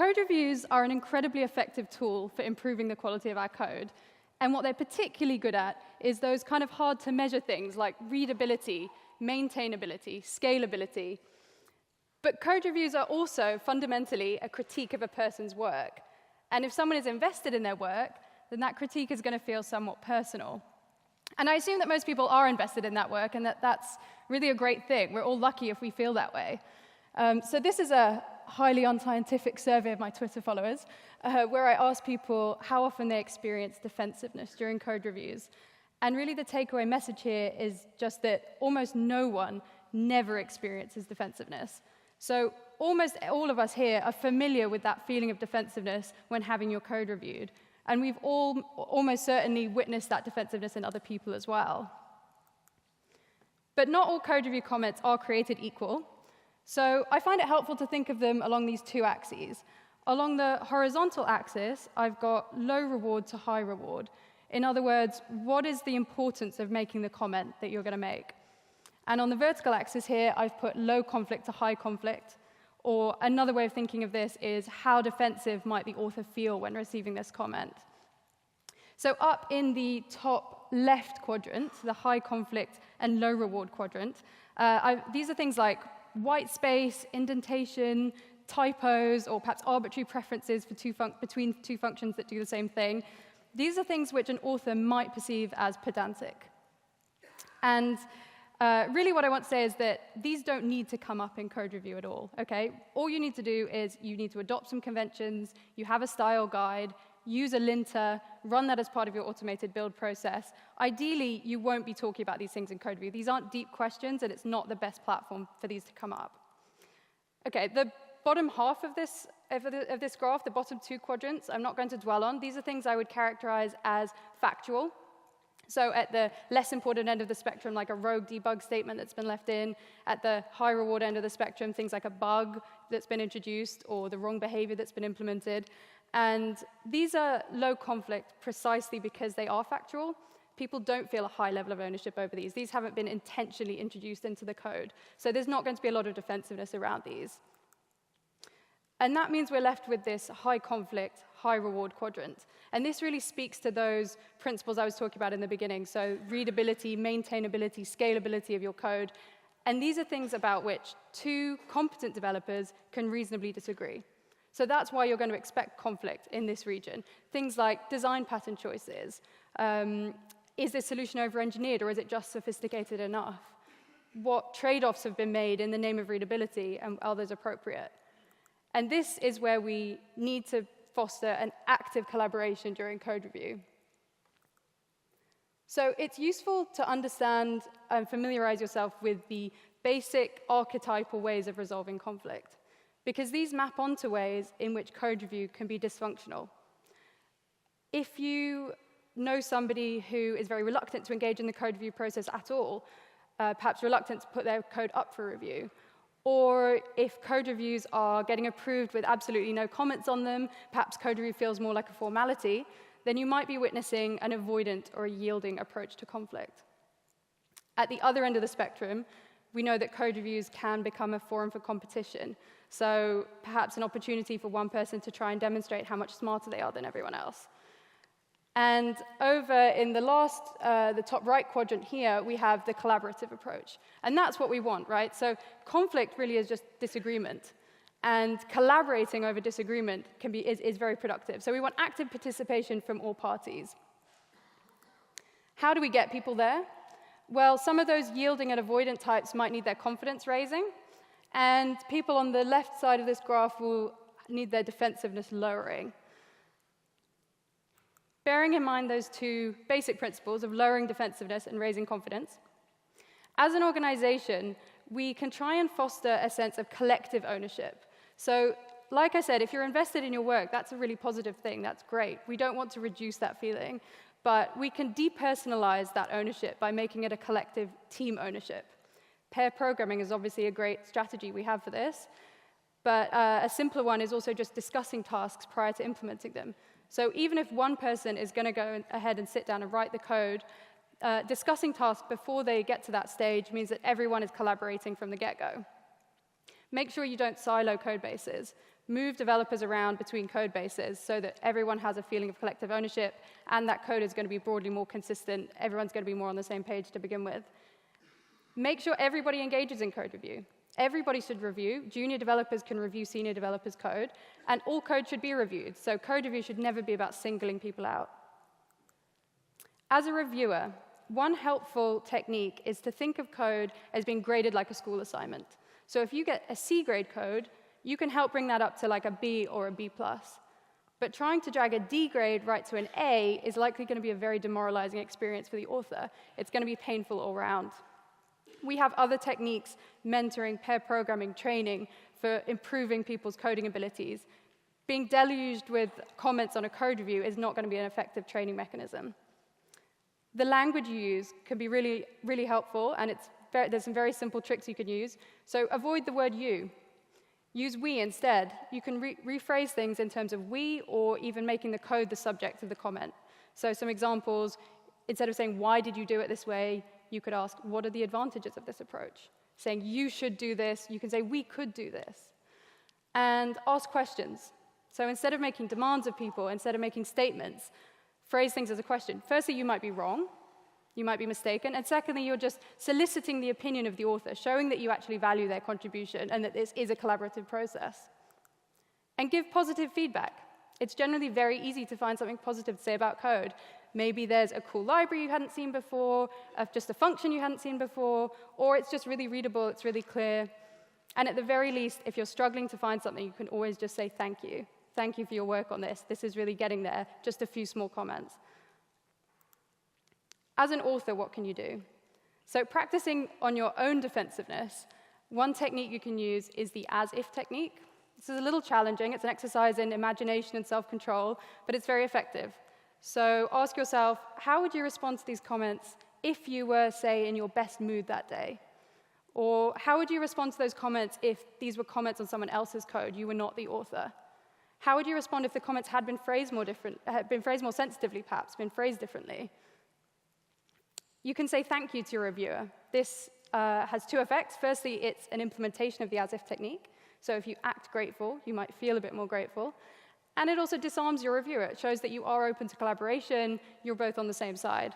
code reviews are an incredibly effective tool for improving the quality of our code. And what they're particularly good at is those kind of hard-to-measure things like readability, maintainability, scalability. But code reviews are also fundamentally a critique of a person's work. And if someone is invested in their work, then that critique is going to feel somewhat personal. And I assume that most people are invested in that work, and that that's really a great thing. We're all lucky if we feel that way. So this is a highly unscientific survey of my Twitter followers, where I asked people how often they experience defensiveness during code reviews. And really the takeaway message here is just that almost no one never experiences defensiveness. So almost all of us here are familiar with that feeling of defensiveness when having your code reviewed. And we've all almost certainly witnessed that defensiveness in other people as well. But not all code review comments are created equal. So I find it helpful to think of them along these two axes. Along the horizontal axis, I've got low reward to high reward. In other words, what is the importance of making the comment that you're going to make? And on the vertical axis here, I've put low conflict to high conflict. Or another way of thinking of this is how defensive might the author feel when receiving this comment. So up in the top left quadrant, the high conflict and low reward quadrant, these are things like white space, indentation, typos, or perhaps arbitrary preferences for between two functions that do the same thing. These are things which an author might perceive as pedantic. And really what I want to say is that these don't need to come up in code review at all, okay? All you need to do is you need to adopt some conventions, you have a style guide, use a linter, run that as part of your automated build process. Ideally, you won't be talking about these things in code review. These aren't deep questions, and it's not the best platform for these to come up. Okay, the bottom half of this graph, the bottom two quadrants, I'm not going to dwell on. These are things I would characterize as factual. So at the less important end of the spectrum, like a rogue debug statement that's been left in. At the high reward end of the spectrum, things like a bug that's been introduced or the wrong behavior that's been implemented. And these are low conflict precisely because they are factual. People don't feel a high level of ownership over these. These haven't been intentionally introduced into the code. So there's not going to be a lot of defensiveness around these. And that means we're left with this high conflict, high reward quadrant. And this really speaks to those principles I was talking about in the beginning. So readability, maintainability, scalability of your code. And these are things about which two competent developers can reasonably disagree. So that's why you're going to expect conflict in this region. Things like design pattern choices. Is this solution over-engineered, or is it just sophisticated enough? What trade-offs have been made in the name of readability, and are those appropriate? And this is where we need to foster an active collaboration during code review. So it's useful to understand and familiarize yourself with the basic archetypal ways of resolving conflict, because these map onto ways in which code review can be dysfunctional. If you know somebody who is very reluctant to engage in the code review process at all, perhaps reluctant to put their code up for review, or if code reviews are getting approved with absolutely no comments on them, perhaps code review feels more like a formality, then you might be witnessing an avoidant or a yielding approach to conflict. At the other end of the spectrum, we know that code reviews can become a forum for competition. So perhaps an opportunity for one person to try and demonstrate how much smarter they are than everyone else. And over in the top right quadrant here, we have the collaborative approach. And that's what we want, right? So conflict really is just disagreement. And collaborating over disagreement is very productive. So we want active participation from all parties. How do we get people there? Well, some of those yielding and avoidant types might need their confidence raising. And people on the left side of this graph will need their defensiveness lowering. Bearing in mind those two basic principles of lowering defensiveness and raising confidence, as an organization, we can try and foster a sense of collective ownership. So, like I said, if you're invested in your work, that's a really positive thing. That's great. We don't want to reduce that feeling. But we can depersonalize that ownership by making it a collective team ownership. Pair programming is obviously a great strategy we have for this. But a simpler one is also just discussing tasks prior to implementing them. So even if one person is going to go ahead and sit down and write the code, discussing tasks before they get to that stage means that everyone is collaborating from the get-go. Make sure you don't silo code bases. Move developers around between code bases so that everyone has a feeling of collective ownership, and that code is going to be broadly more consistent. Everyone's going to be more on the same page to begin with. Make sure everybody engages in code review. Everybody should review. Junior developers can review senior developers' code, and all code should be reviewed. So code review should never be about singling people out. As a reviewer, one helpful technique is to think of code as being graded like a school assignment. So if you get a C grade code, you can help bring that up to like a B or a B+. But trying to drag a D grade right to an A is likely going to be a very demoralizing experience for the author. It's going to be painful all around. We have other techniques, mentoring, pair programming, training, for improving people's coding abilities. Being deluged with comments on a code review is not going to be an effective training mechanism. The language you use can be really, really helpful, and there's some very simple tricks you can use. So avoid the word you. Use we instead. You can rephrase things in terms of we, or even making the code the subject of the comment. So some examples, instead of saying, why did you do it this way, you could ask, what are the advantages of this approach? Saying, you should do this, you can say, we could do this. And ask questions. So instead of making demands of people, instead of making statements, phrase things as a question. Firstly, you might be wrong. You might be mistaken. And secondly, you're just soliciting the opinion of the author, showing that you actually value their contribution and that this is a collaborative process. And give positive feedback. It's generally very easy to find something positive to say about code. Maybe there's a cool library you hadn't seen before, just a function you hadn't seen before, or it's just really readable, it's really clear. And at the very least, if you're struggling to find something, you can always just say thank you. Thank you for your work on this. This is really getting there. Just a few small comments. As an author, what can you do? So practicing on your own defensiveness, one technique you can use is the as-if technique. This is a little challenging. It's an exercise in imagination and self-control, but it's very effective. So ask yourself, how would you respond to these comments if you were, say, in your best mood that day? Or how would you respond to those comments if these were comments on someone else's code, you were not the author? How would you respond if the comments had been phrased more sensitively, perhaps, been phrased differently? You can say thank you to your reviewer. This has two effects. Firstly, it's an implementation of the as-if technique. So if you act grateful, you might feel a bit more grateful. And it also disarms your reviewer. It shows that you are open to collaboration. You're both on the same side.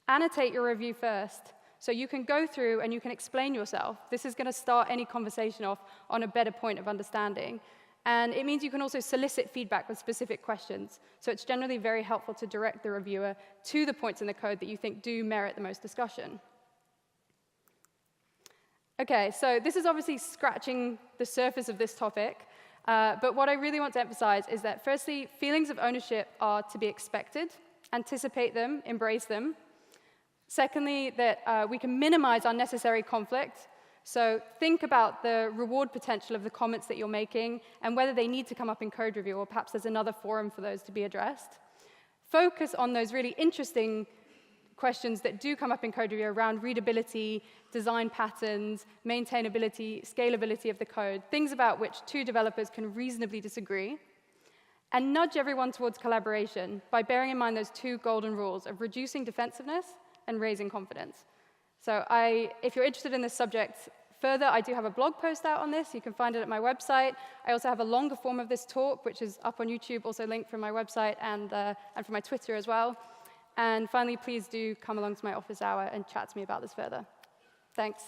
Annotate your review first. So you can go through and you can explain yourself. This is going to start any conversation off on a better point of understanding. And it means you can also solicit feedback with specific questions. So it's generally very helpful to direct the reviewer to the points in the code that you think do merit the most discussion. OK, so this is obviously scratching the surface of this topic. But what I really want to emphasize is that, firstly, feelings of ownership are to be expected. Anticipate them, embrace them. Secondly, that we can minimize unnecessary conflict. So think about the reward potential of the comments that you're making and whether they need to come up in code review, or perhaps there's another forum for those to be addressed. Focus on those really interesting questions that do come up in code review around readability, design patterns, maintainability, scalability of the code, things about which two developers can reasonably disagree. And nudge everyone towards collaboration by bearing in mind those two golden rules of reducing defensiveness and raising confidence. So if you're interested in this subject further, I do have a blog post out on this. You can find it at my website. I also have a longer form of this talk, which is up on YouTube, also linked from my website and from my Twitter as well. And finally, please do come along to my office hour and chat to me about this further. Thanks.